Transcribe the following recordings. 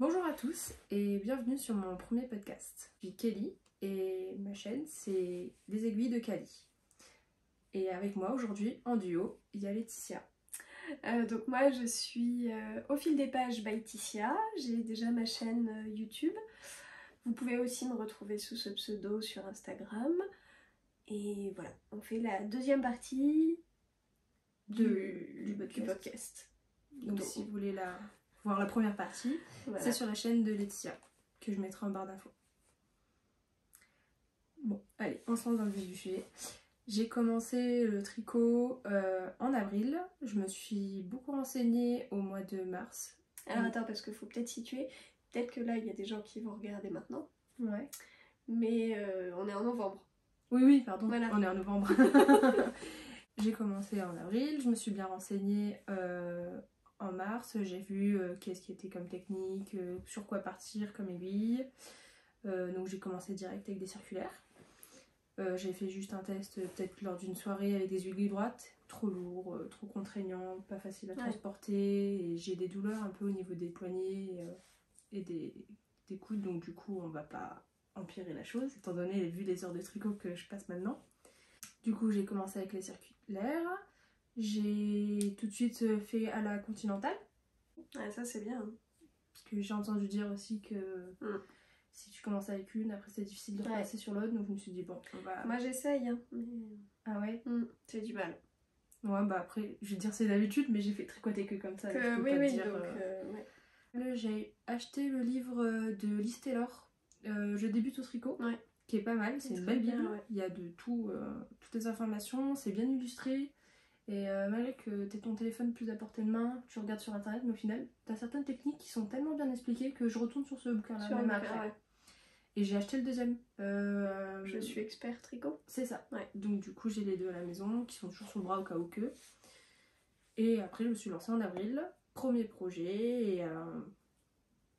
Bonjour à tous et bienvenue sur mon premier podcast. Je suis Kelly et ma chaîne c'est Les Aiguilles de Cali. Et avec moi aujourd'hui en duo, il y a Laetitia. Donc moi je suis au fil des pages by Ticia, j'ai déjà ma chaîne YouTube. Vous pouvez aussi me retrouver sous ce pseudo sur Instagram. Et voilà, on fait la deuxième partie du podcast. Donc si vous voulez voir la première partie, voilà. C'est sur la chaîne de Laetitia que je mettrai en barre d'infos. Bon, allez, on se lance dans le vif du sujet. J'ai commencé le tricot en avril. Je me suis beaucoup renseignée au mois de mars. Alors attends, parce qu'il faut peut-être situer. Peut-être que là, il y a des gens qui vont regarder maintenant. Ouais. Mais on est en novembre. Oui, pardon. Voilà. On est en novembre. J'ai commencé en avril. Je me suis bien renseignée en mars. J'ai vu qu'est-ce qui était comme technique, sur quoi partir comme aiguille. Donc j'ai commencé direct avec des circulaires. J'ai fait juste un test peut-être lors d'une soirée avec des aiguilles droites, trop lourd, trop contraignant, pas facile à transporter, et j'ai des douleurs un peu au niveau des poignets et des coudes, donc du coup on va pas empirer la chose, étant donné vu les heures de tricot que je passe maintenant. Du coup j'ai commencé avec les circulaires, j'ai tout de suite fait à la continentale. Ah ça c'est bien. Parce que j'ai entendu dire aussi que... Si tu commences avec une, après c'est difficile de repasser sur l'autre, donc je me suis dit bon, on va... Moi j'essaye, hein. Ah ouais j'ai du mal. Ouais, bah après, je vais dire c'est d'habitude, mais j'ai fait tricoter que comme ça. Là, j'ai acheté le livre de Liz Taylor, Je débute au tricot, qui est pas mal, c'est une belle bible. Il y a de tout, toutes les informations, c'est bien illustré. Et malgré que t'aies ton téléphone plus à portée de main, tu regardes sur internet, mais au final, t'as certaines techniques qui sont tellement bien expliquées que je retourne sur ce bouquin-là, même après. Et j'ai acheté le deuxième. Je suis expert tricot. C'est ça. Donc du coup, j'ai les deux à la maison, qui sont toujours sur le bras au cas où que. Et après, je me suis lancée en avril. Premier projet, et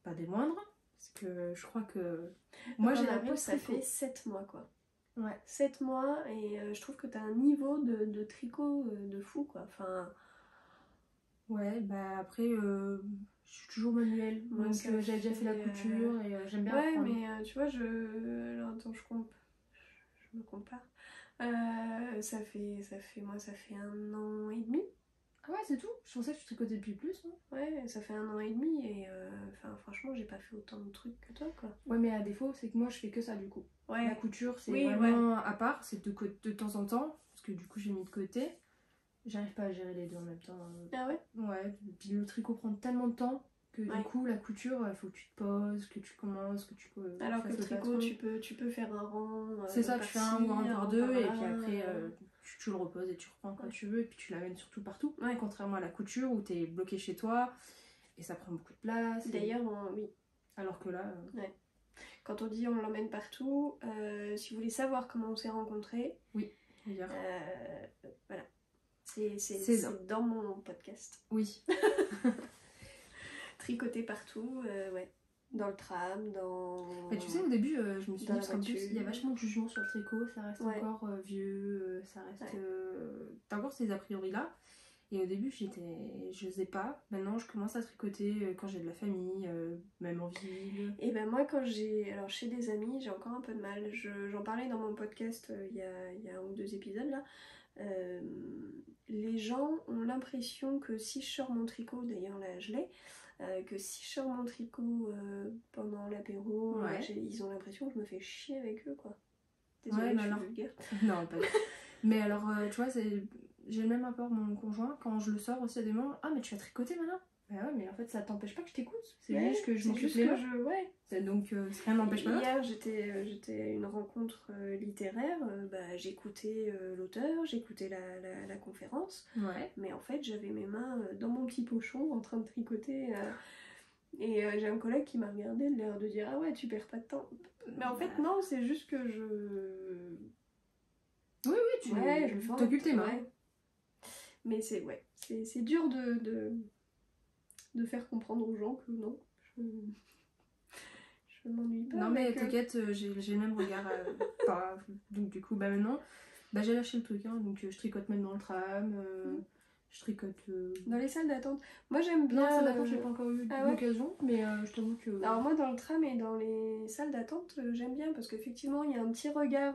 pas des moindres, parce que je crois que... Moi, j'ai l'impression que ça fait 7 mois, quoi. Ouais. 7 mois, et je trouve que t'as un niveau de tricot de fou, quoi. Enfin... Ouais, bah après, je suis toujours manuelle. Moi, donc j'ai déjà fait la couture, et j'aime bien apprendre. Ouais, mais tu vois, alors attends, je me compare. Ça fait 1 an et demi. Ah ouais, c'est tout? Je pensais que tu tricotais depuis plus, non? Ouais, ça fait 1 an et demi, et franchement, j'ai pas fait autant de trucs que toi, quoi. Ouais, mais à défaut, c'est que moi, je fais que ça, du coup. Ouais. La couture, c'est vraiment à part, c'est de temps en temps, parce que du coup, j'ai mis de côté. J'arrive pas à gérer les deux en même temps. Ah ouais? Ouais, puis le tricot prend tellement de temps que du coup, la couture, il faut que tu te poses, que tu commences, que tu... Alors que le tricot, tu peux faire un rang. C'est ça, tu fais un ou un par deux, et puis après, tu le reposes et tu reprends quand tu veux, et puis tu l'amènes surtout partout. Contrairement à la couture où t'es bloqué chez toi, et ça prend beaucoup de place. D'ailleurs, oui. Alors que là... Quand on dit on l'emmène partout, si vous voulez savoir comment on s'est rencontrés... Oui, d'ailleurs. Voilà. C'est dans mon podcast. Oui. Tricoter partout, dans le tram, dans... Mais tu sais, au début, je me suis dit, parce qu'en plus, il y a vachement de jugement sur le tricot, ça reste encore vieux, ça reste... T'as encore ces a priori là. Et au début, je n'osais pas. Maintenant, je commence à tricoter quand j'ai de la famille, même en ville. Et ben moi, quand alors chez des amis, j'ai encore un peu de mal. J'en parlais dans mon podcast il y a 1 ou 2 épisodes là. Les gens ont l'impression que si je sors mon tricot, d'ailleurs là je l'ai, que si je sors mon tricot pendant l'apéro, ils ont l'impression que je me fais chier avec eux, quoi. Désolée, je suis vulgaire. Non, pas du tout. Mais alors, tu vois, j'ai le même rapport mon conjoint, quand je le sors aussi à des moments, ah mais tu vas tricoter maintenant? Bah ouais, mais en fait ça t'empêche pas que je t'écoute, c'est juste que je m'occupe les mains. Donc rien n'empêche pas l'autre. Hier j'étais à une rencontre littéraire, j'écoutais l'auteur, j'écoutais la conférence, mais en fait j'avais mes mains dans mon petit pochon en train de tricoter, et j'ai un collègue qui m'a regardé de l'air de dire ah ouais tu perds pas de temps, mais en fait non, c'est juste que je... Oui, tu t'occupes tes mains. Mais c'est dur de faire comprendre aux gens que non, je m'ennuie pas. Non mais t'inquiète, j'ai le même regard. Donc du coup, maintenant, j'ai lâché le truc, hein, donc je tricote même dans le tram, Je tricote... Dans les salles d'attente. Moi j'aime bien... Non, ça d'attente, j'ai pas encore eu l'occasion, mais je t'avoue que... Alors moi dans le tram et dans les salles d'attente, j'aime bien parce qu'effectivement il y a un petit regard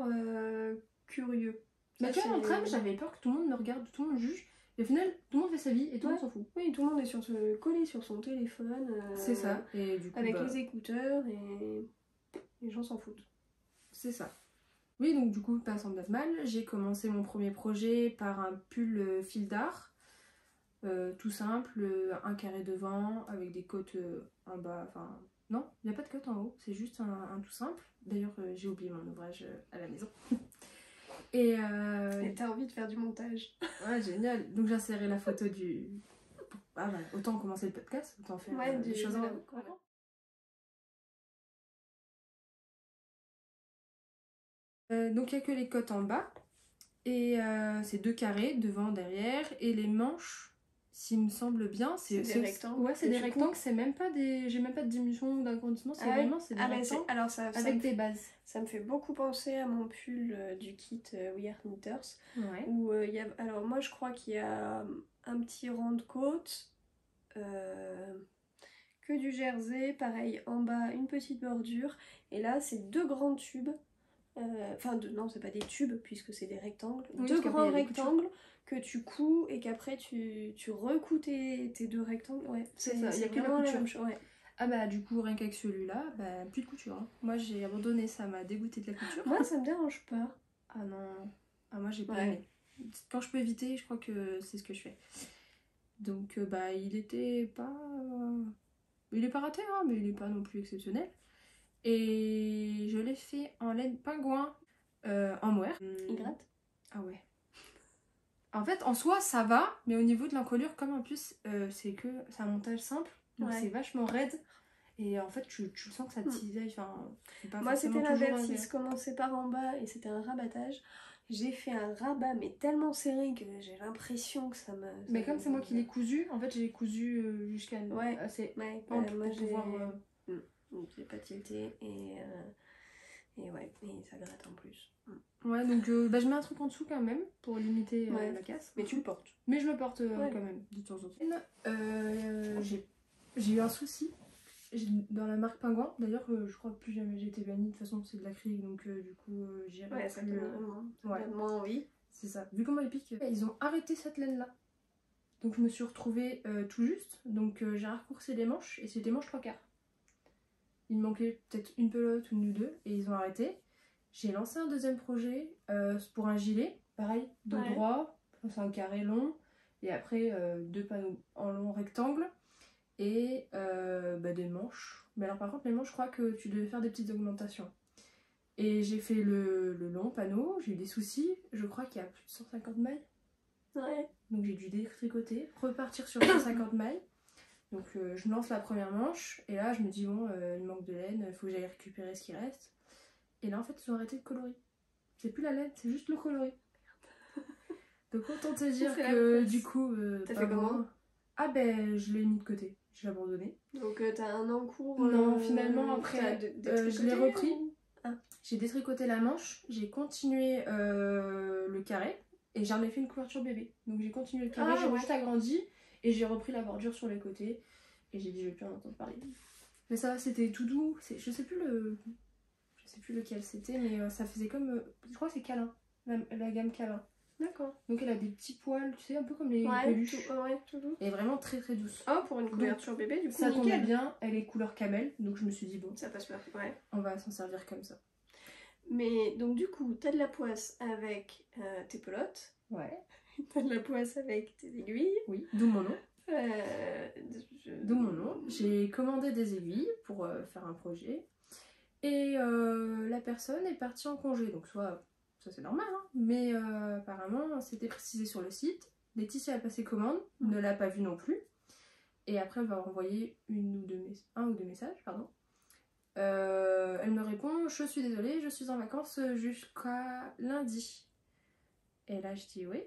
curieux. Bah tu vois, dans le tram, j'avais peur que tout le monde me regarde, tout le monde juge. Et au final, tout le monde fait sa vie et tout le monde s'en fout. Oui, tout le monde est collé sur son téléphone. C'est ça. Et du coup, avec les écouteurs et les gens s'en foutent. C'est ça. Oui, donc du coup, pas sans mal. J'ai commencé mon premier projet par un pull fil d'art. Tout simple, un carré devant avec des côtes en bas. Enfin, non, il n'y a pas de côte en haut. C'est juste un tout simple. D'ailleurs, j'ai oublié mon ouvrage à la maison. Et t'as envie de faire du montage. Ouais, génial. Donc j'ai inséré la photo du... Ah bah, autant commencer le podcast, autant faire des choses en... Donc il n'y a que les côtes en bas. Et c'est 2 carrés, devant, derrière. Et les manches, s'il me semble bien, c'est des rectangles. Ouais, c'est des rectangles, c'est même pas des... J'ai même pas de diminution ou d'agrandissement, c'est vraiment c'est des rectangles alors avec des bases. Ça me fait beaucoup penser à mon pull du kit We Are Knitters. Ouais. Où y a... Alors moi je crois qu'il y a un petit rang de côte, que du jersey, pareil, en bas une petite bordure. Et là c'est 2 grands tubes. Enfin, non, c'est pas des tubes puisque c'est des rectangles. Oui, 2 grands rectangles que tu couds et qu'après tu recouds tes 2 rectangles. Ouais, c'est ça, il y a que la couture. Ouais. Ah bah, du coup, rien qu'avec celui-là, bah, plus de couture. Hein. Moi, j'ai abandonné, ça m'a dégoûté de la couture. Moi, ça me dérange pas. Ah non, moi j'ai pas aimé. Quand je peux éviter, je crois que c'est ce que je fais. Donc, bah, il était pas. Il est pas raté, hein, mais il est pas non plus exceptionnel. Et je l'ai fait en laine pingouin en mohair. Il gratte? Ah ouais. En fait, en soi, ça va, mais au niveau de l'encolure, comme en plus, c'est un montage simple, donc c'est vachement raide. Et en fait, tu sens que ça cisaille. Moi, c'était l'inverse. Il se commençait par en bas et c'était un rabattage. J'ai fait un rabat, mais tellement serré que j'ai l'impression que ça me... Mais comme c'est moi qui l'ai cousu, en fait, j'ai cousu jusqu'à assez moi, j'ai pas tilté et ça gratte en plus. Ouais, donc je mets un truc en dessous quand même pour limiter la casse. Mais tu le portes. Mais je le porte quand même, de temps en temps. J'ai eu un souci dans la marque Pingouin. D'ailleurs, je crois que plus jamais j'ai été bannie. De toute façon, c'est de l'acrylique, donc du coup, j'irai ça donne moins envie. C'est ça. Vu comment ils piquent, ils ont arrêté cette laine-là. Donc je me suis retrouvée tout juste. Donc j'ai raccourci les manches et c'est des manches 3/4. Il me manquait peut-être une pelote ou une ou deux et ils ont arrêté. J'ai lancé un deuxième projet pour un gilet, pareil, dos droit, c'est un carré long, et après 2 panneaux en long rectangle, et des manches. Mais alors par contre les manches, je crois que tu devais faire des petites augmentations. Et j'ai fait le long panneau, j'ai eu des soucis, je crois qu'il y a plus de 150 mailles. Ouais. Donc j'ai dû détricoter, repartir sur 150 mailles. Donc je lance la première manche, et là je me dis bon, il manque de laine, il faut que j'aille récupérer ce qui reste. Et là en fait ils ont arrêté de coloris. C'est plus la laine, c'est juste le coloris. Donc autant te dire que du coup... T'as fait comment? Ah ben je l'ai mis de côté, j'ai abandonné. Donc t'as un encours... Non, finalement après je l'ai repris. J'ai détricoté la manche, j'ai continué le carré et j'en ai fait une couverture bébé. Donc j'ai continué le carré, j'ai juste agrandi et j'ai repris la bordure sur les côtés. Et j'ai dit je vais plus en entendre parler. Mais ça c'était tout doux, je sais plus lequel c'était, mais ça faisait comme... je crois que c'est câlin, la gamme câlin. D'accord. Donc elle a des petits poils, tu sais, un peu comme les peluches. Tout doux. Et vraiment très très douce. Oh, pour une couverture bébé, du coup, ça tombait bien, elle est couleur camel, donc je me suis dit bon, ça passe bien, on va s'en servir comme ça. Mais donc du coup, t'as de la poisse avec tes pelotes. Ouais. T'as de la poisse avec tes aiguilles. Oui, d'où mon nom. D'où mon nom. J'ai commandé des aiguilles pour faire un projet. Et la personne est partie en congé, donc ça c'est normal, hein, mais apparemment c'était précisé sur le site. Laetitia a passé commande, ne l'a pas vu non plus, et après elle va renvoyer un ou deux messages, pardon. Elle me répond, je suis désolée, je suis en vacances jusqu'à lundi. Et là je dis oui,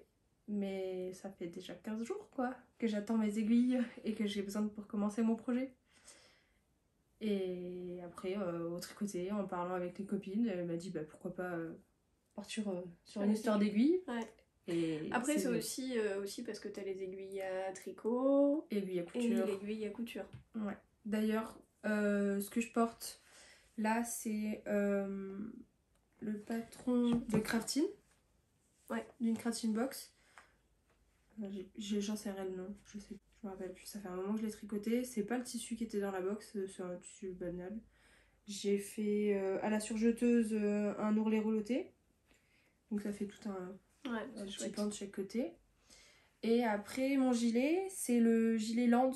mais ça fait déjà 15 jours quoi, que j'attends mes aiguilles et que j'ai besoin pour commencer mon projet. Et après, au tricoté, en parlant avec les copines, elle m'a dit bah, pourquoi pas partir sur une histoire d'aiguille. Ouais. Et après c'est aussi parce que t'as les aiguilles à tricot aiguilles à couture. Et l'aiguille à couture. Ouais. D'ailleurs, ce que je porte là, c'est le patron de crafting. Ouais. D'une crafting box. J'en sais rien le nom, je me rappelle plus. Ça fait un moment que je l'ai tricoté. C'est pas le tissu qui était dans la box, c'est un tissu banal. J'ai fait à la surjeteuse un ourlet reloté. Donc ça fait tout un petit pan de chaque côté. Et après, mon gilet, c'est le gilet Land.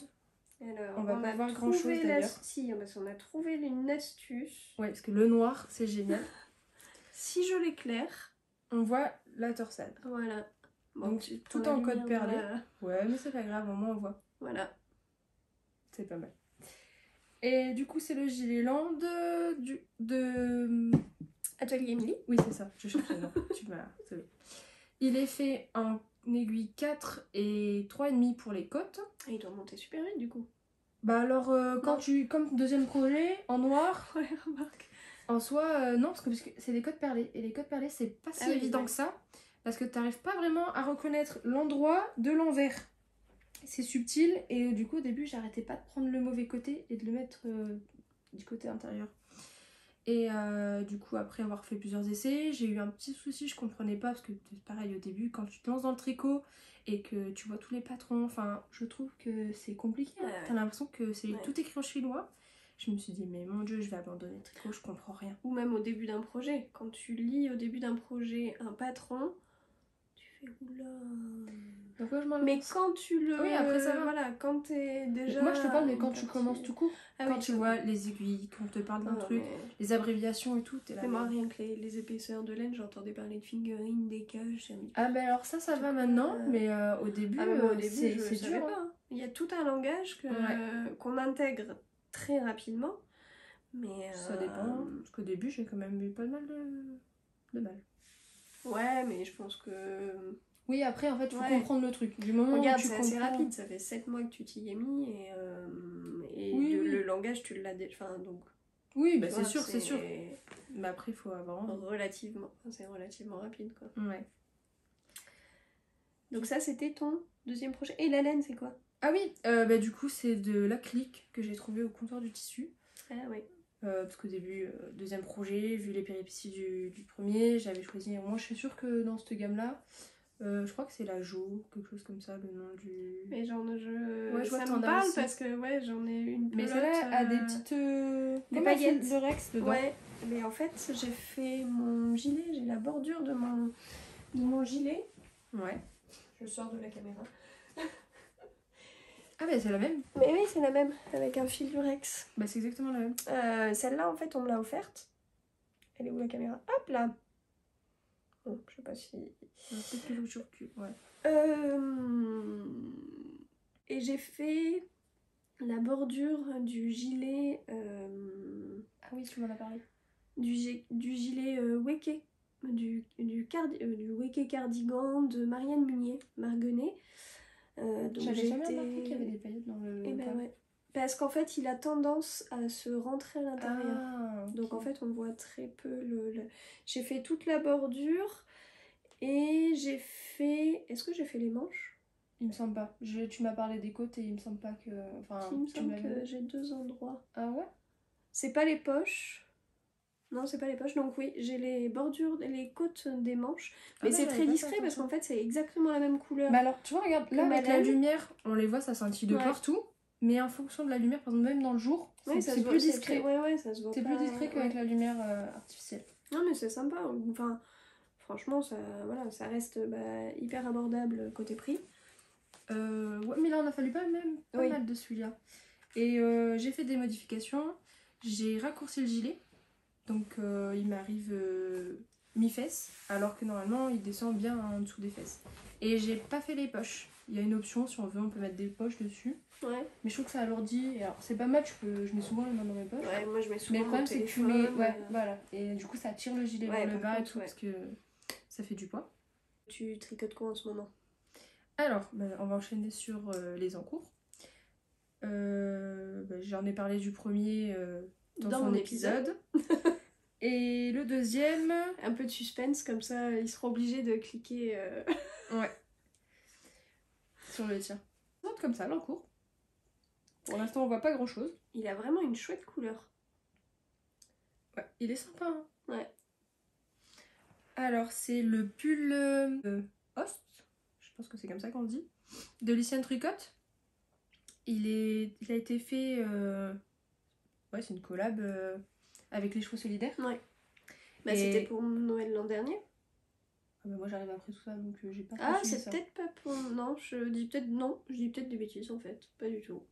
Alors, on va pas voir grand chose d'ailleurs. Si, parce qu'on a trouvé une astuce. Ouais, parce que le noir, c'est génial. Si je l'éclaire, on voit la torsade. Voilà. Bon, donc tout en code perlé. Ouais, mais c'est pas grave, au moins on voit. Voilà. C'est pas mal. Et du coup, c'est le gilet Land de Atelier Emily. Oui, c'est ça, je cherche le nom. Tu m'as sauvé. Il est fait en aiguille 4 et 3,5 pour les côtes. Et il doit monter super vite du coup. Bah alors, comme deuxième projet, en noir. Ouais, remarque. En soi, non, parce que c'est des côtes perlées. Et les côtes perlées, c'est pas si évident que ça. Parce que t'arrives pas vraiment à reconnaître l'endroit de l'envers. C'est subtil. Et du coup, au début, j'arrêtais pas de prendre le mauvais côté et de le mettre du côté intérieur. Et du coup, après avoir fait plusieurs essais, j'ai eu un petit souci, je comprenais pas. Parce que c'est pareil, au début, quand tu te lances dans le tricot et que tu vois tous les patrons, enfin, je trouve que c'est compliqué. Hein. T'as l'impression que c'est tout écrit en chinois. Je me suis dit, mais mon Dieu, je vais abandonner le tricot, je comprends rien. Ou même au début d'un projet. Quand tu lis au début d'un projet un patron, tu fais oula. Donc moi, je m'en mais quand tu le. Oui, après ça va. Voilà, quand t'es déjà. Moi, je te parle, mais quand tu commences tout court. Quand tu vois les aiguilles, quand on te parle d'un truc, les abréviations et tout, t'es là. Mais moi, rien que les épaisseurs de laine, j'entendais parler de fingering, décage. Ah, ben alors ça va maintenant, mais au début, c'est dur. Pas, hein. Il y a tout un langage qu'on intègre très rapidement. Mais ça dépend, parce qu'au début j'ai quand même eu pas mal de mal. Ouais, mais je pense que... Oui, après en fait il faut comprendre le truc. Du moment regarde, où tu c'est assez rapide, ça fait 7 mois que tu t'y es mis et le langage tu l'as déjà... Enfin, donc... Oui, bah c'est sûr. Mais après il faut avoir... C'est relativement rapide quoi. Ouais. Donc ça c'était ton deuxième projet. Et la laine c'est quoi? Ah oui, bah du coup c'est de l'acrylique que j'ai trouvé au comptoir du tissu. Ah oui. Parce qu'au début, deuxième projet, vu les péripéties du premier, j'avais choisi. Moi, je suis sûre que dans cette gamme-là, je crois que c'est la Jo, quelque chose comme ça, le nom du. Mais genre, ouais, je ça vois me parle parce que j'en ai une pelote. Mais celle-là a des petites. des paillettes de Rex dedans. Ouais, mais en fait, j'ai fait mon gilet, j'ai la bordure de mon gilet. Ouais. Je sors de la caméra. Ah bah c'est la même. Mais oui, c'est la même, avec un fil du Rex. Bah c'est exactement la même. Celle-là, en fait, on me l'a offerte. Elle est où la caméra? Hop là. Bon, je sais pas si... Peut-être que je recule, ouais. Et j'ai fait la bordure du gilet... Ah oui, tu m'en as parlé. Du gilet Weke. Du Weke cardigan de Marianne Munier, Marguenet. J'avais jamais remarqué qu'il y avait des paillettes dans le... ouais. Parce qu'en fait, il a tendance à se rentrer à l'intérieur. Ah, okay. Donc en fait, on voit très peu J'ai fait toute la bordure et j'ai fait... Est-ce que j'ai fait les manches? Il me semble pas. Tu m'as parlé des côtes et il me semble pas que... Enfin, il me semble que j'ai 2 endroits. Ah ouais? C'est pas les poches. Non, c'est pas les poches. Donc oui, j'ai les bordures, les côtes des manches. Mais c'est très discret parce qu'en fait, c'est exactement la même couleur. Mais alors, tu vois, regarde, là, avec la lumière, on les voit, ça scintille de partout. Mais en fonction de la lumière, par exemple, même dans le jour, c'est plus discret. Ouais, ça se voit. C'est plus discret qu'avec la lumière artificielle. Non, mais c'est sympa. Enfin, franchement, ça reste hyper abordable côté prix. Ouais, mais là, on a fallu pas mal de celui-là. Et j'ai fait des modifications. J'ai raccourci le gilet. Donc il m'arrive mi-fesse, alors que normalement il descend bien en dessous des fesses. Et j'ai pas fait les poches. Il y a une option, si on veut, on peut mettre des poches dessus. Ouais. Mais je trouve que ça alourdit. Et alors c'est pas mal, je mets souvent les mains dans mes poches. Ouais, moi je mets souvent. Mais le problème c'est que tu mets. Ouais, voilà. Et du coup ça tire le gilet vers le bas et tout, parce que ça fait du poids. Tu tricotes quoi en ce moment? Alors, on va enchaîner sur les encours. J'en ai parlé du premier dans son épisode. Et le deuxième... Un peu de suspense, comme ça, ils seront obligés de cliquer... Ouais. Sur le tien. Note comme ça, l'encours. Pour l'instant, on voit pas grand-chose. Il a vraiment une chouette couleur. Ouais, il est sympa, hein. Ouais. Alors, c'est le pull Host, je pense que c'est comme ça qu'on dit, de Lyciane Tricot. Il a été fait... Ouais, c'est une collab avec les chevaux solidaires. Ouais. Bah, c'était pour Noël l'an dernier. Ah bah moi j'arrive après tout ça, donc j'ai pas... Ah, c'est peut-être pas pour... Non, je dis peut-être des bêtises en fait. Pas du tout.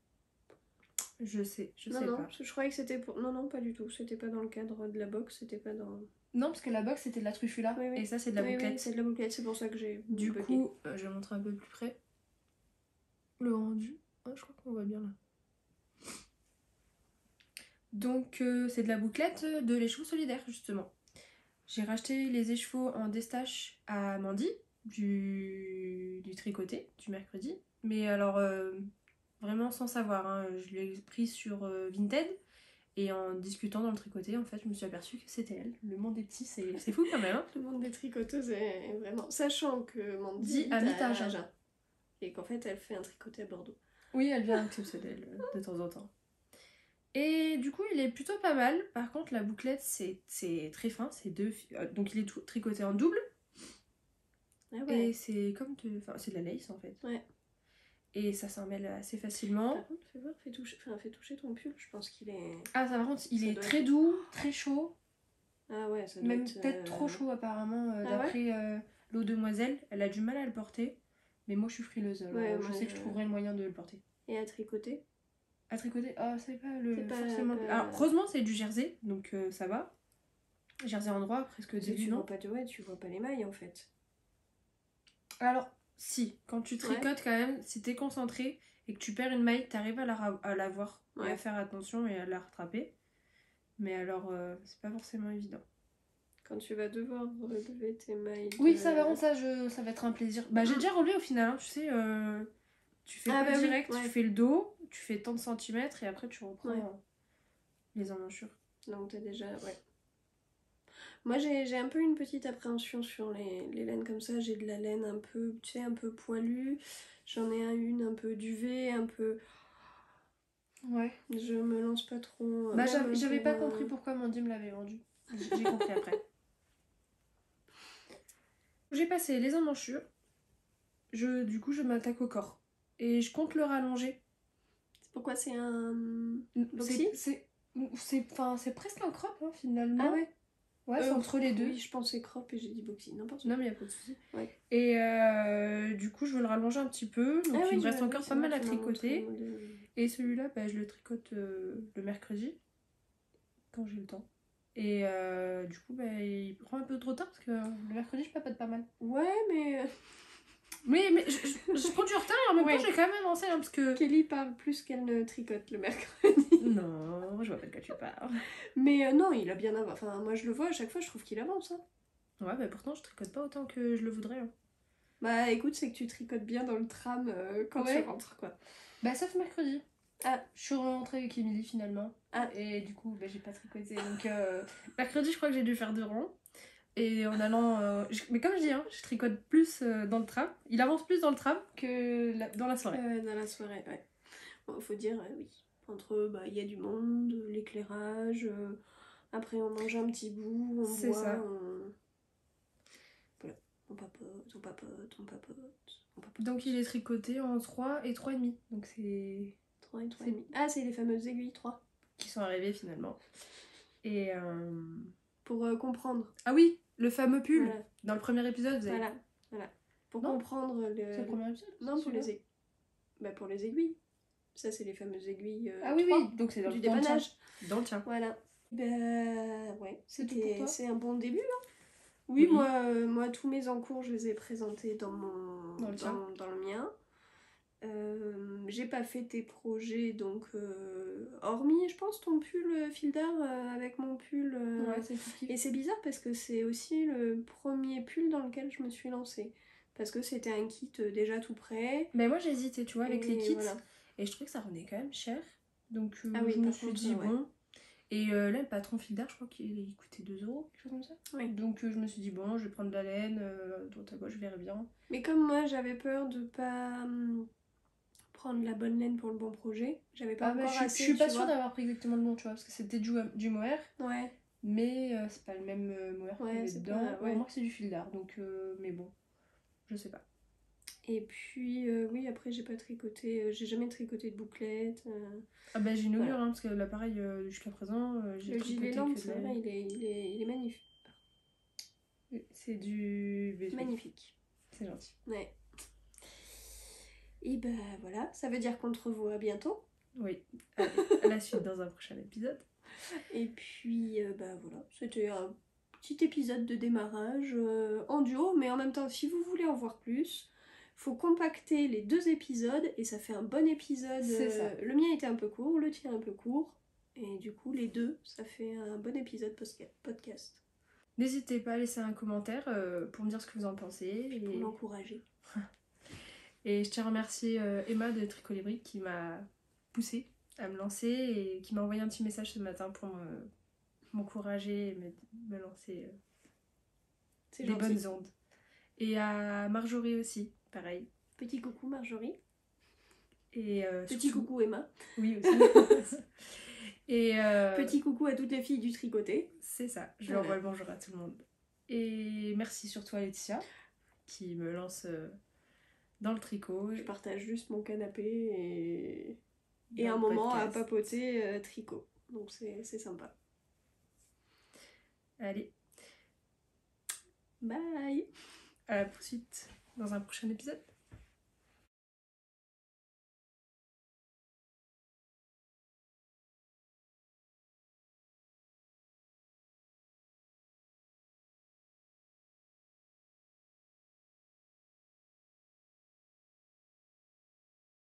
Je sais non, pas. Je croyais que c'était pour... Non, pas du tout. C'était pas dans le cadre de la box, c'était pas dans... Non, parce que la box c'était de la truffula, oui. Et ça c'est de la bouclette. Oui, c'est de la bouclette, c'est pour ça que j'ai... Du coup, je vais montrer un peu plus près le rendu. Ah, je crois qu'on voit bien là. Donc c'est de la bouclette de l'écheveau solidaire justement. J'ai racheté les écheveaux en destache à Mandy du tricoté du mercredi. Mais alors vraiment sans savoir, hein. Je l'ai pris sur Vinted et en discutant dans le tricoté en fait je me suis aperçue que c'était elle. Le monde des petits c'est fou quand même, hein. Le monde des tricoteuses est vraiment... Sachant que Mandy habite à Agen. Et qu'en fait elle fait un tricoté à Bordeaux. Oui, elle vient exceptionnelle de temps en temps. Et du coup, il est plutôt pas mal. Par contre, la bouclette, c'est très fin. C'est donc, il est tricoté en double. Ah ouais. Et c'est comme c'est de la lace en fait. Ouais. Et ça s'en mêle assez facilement. Par contre, fais voir, fais toucher ton pull. Je pense qu'il est... Ah, ça par contre, il est très doux, très chaud. Ah ouais, ça doit même peut-être trop chaud apparemment. D'après l'eau demoiselle, elle a du mal à le porter. Mais moi, je suis frileuse. Alors, je sais que je trouverai le moyen de le porter. Et à tricoter? À tricoter, c'est pas forcément... Alors, heureusement, c'est du jersey, donc ça va. Jersey endroit, presque début, non? Tu vois pas les mailles, en fait. Alors, si, quand tu tricotes quand même, si t'es concentré et que tu perds une maille, t'arrives à la voir et à faire attention et à la rattraper. Mais alors, c'est pas forcément évident. Quand tu vas devoir relever tes mailles... Oui, ça va être un plaisir. Bah, j'ai déjà relevé au final, hein, tu sais... Tu fais pas direct, tu fais le dos, tu fais tant de centimètres et après tu reprends les emmanchures. Donc t'as déjà... Ouais. Moi j'ai un peu une petite appréhension sur les laines comme ça. J'ai de la laine un peu, tu sais, un peu poilue. J'en ai une un peu duvet, un peu... Ouais. Je me lance pas trop... Bah j'avais pas compris pourquoi Mandy me l'avait vendu. J'ai compris après. J'ai passé les emmanchures. Du coup je m'attaque au corps. Et je compte le rallonger. Pourquoi c'est un boxy? C'est presque un crop hein, finalement. Ah ouais? Ouais, c'est entre les deux. Oui, je pensais crop et j'ai dit boxy, n'importe quoi. Non mais y a pas de souci. Ouais. Et du coup je veux le rallonger un petit peu. Donc il me reste encore pas mal à tricoter. Et celui-là, je le tricote le mercredi. Quand j'ai le temps. Et du coup il prend un peu trop tard parce que le mercredi je papote pas mal. Ouais mais... Mais je prends du retard et en même temps j'ai quand même avancé hein, parce que... Kelly parle plus qu'elle ne tricote le mercredi. Non, je vois pas de quoi tu parles. Mais non, il a bien avancé. Enfin, moi je le vois à chaque fois, je trouve qu'il avance. Hein. Ouais, pourtant je tricote pas autant que je le voudrais. Hein. Bah écoute, c'est que tu tricotes bien dans le tram quand tu rentres quoi. Bah sauf mercredi. Ah, je suis rentrée avec Émilie finalement. Ah. Et du coup, j'ai pas tricoté. Donc mercredi, je crois que j'ai dû faire 2 rangs. Et en allant... Mais comme je dis, hein, je tricote plus dans le tram. Il avance plus dans le tram que dans la soirée. Dans la soirée, ouais. Bon, faut dire, oui. Entre, il y a du monde, l'éclairage, après on mange un petit bout, on boit, ça. Voilà, on papote. Donc il est tricoté en 3 et 3,5. Donc c'est... 3 et 3,5. Ah, c'est les fameuses aiguilles 3. Qui sont arrivées finalement. Et... Pour comprendre. Ah oui, le fameux pull. Voilà. Dans le premier épisode, vous avez... Voilà. Pour comprendre le... C'est le premier épisode? Non, pour les aiguilles. Pour les aiguilles. Ça, c'est les fameuses aiguilles ah oui, 3, oui, donc c'est dans du dépannage. Dans le tien. Voilà. Ouais. C'est un bon début, hein. Oui. Moi, tous mes encours, je les ai présentés dans le mien. J'ai pas fait tes projets, donc hormis, je pense, ton pull fil d'art avec mon pull. Et c'est bizarre parce que c'est aussi le premier pull dans lequel je me suis lancée. Parce que c'était un kit déjà tout prêt. Mais moi j'hésitais, tu vois, avec les kits. Voilà. Et je trouvais que ça revenait quand même cher. Donc je me suis dit bon. Et là, le patron fil d'art, je crois qu'il coûtait 2 euros, quelque chose comme ça. Oui. Donc je me suis dit, bon, je vais prendre de la laine, droite à gauche, je verrai bien. Mais comme moi, j'avais peur de pas prendre la bonne laine pour le bon projet, j'avais pas encore assez. Je suis pas sûre d'avoir pris exactement le bon, tu vois, parce que c'était du mohair. Ouais. Mais c'est pas le même mohair qu'il y avait dedans. Pas, ouais. Moi, c'est du fil d'art, donc mais bon, je sais pas. Et puis, oui, après, j'ai pas tricoté, j'ai jamais tricoté de bouclettes. Ah bah j'ai une augure, hein, parce que là, pareil, jusqu'à présent, j'ai le gilet lampe, c'est vrai, il est magnifique. C'est du... Magnifique. C'est gentil. Ouais. Et bah voilà, ça veut dire qu'on te revoit bientôt. Oui, allez, à la suite dans un prochain épisode. Et puis, bah voilà, c'était un petit épisode de démarrage en duo, mais en même temps, si vous voulez en voir plus, faut compacter les 2 épisodes et ça fait un bon épisode. C'est ça. Le mien était un peu court, le tien un peu court, et du coup, les 2, ça fait un bon épisode podcast. N'hésitez pas à laisser un commentaire pour me dire ce que vous en pensez. Et pour m'encourager. Et je tiens à remercier Emma de Tricolibri qui m'a poussée à me lancer et qui m'a envoyé un petit message ce matin pour m'encourager et me lancer les bonnes ondes. Et à Marjorie aussi, pareil. Petit coucou Marjorie. Et petit coucou Emma. Oui aussi. Et petit coucou à toutes les filles du tricoté. C'est ça, je leur envoie le bonjour à tout le monde. Et merci surtout à Laetitia qui me lance dans le tricot. Je partage juste mon canapé et un moment à papoter tricot. Donc c'est sympa. Allez. Bye. À la poursuite dans un prochain épisode.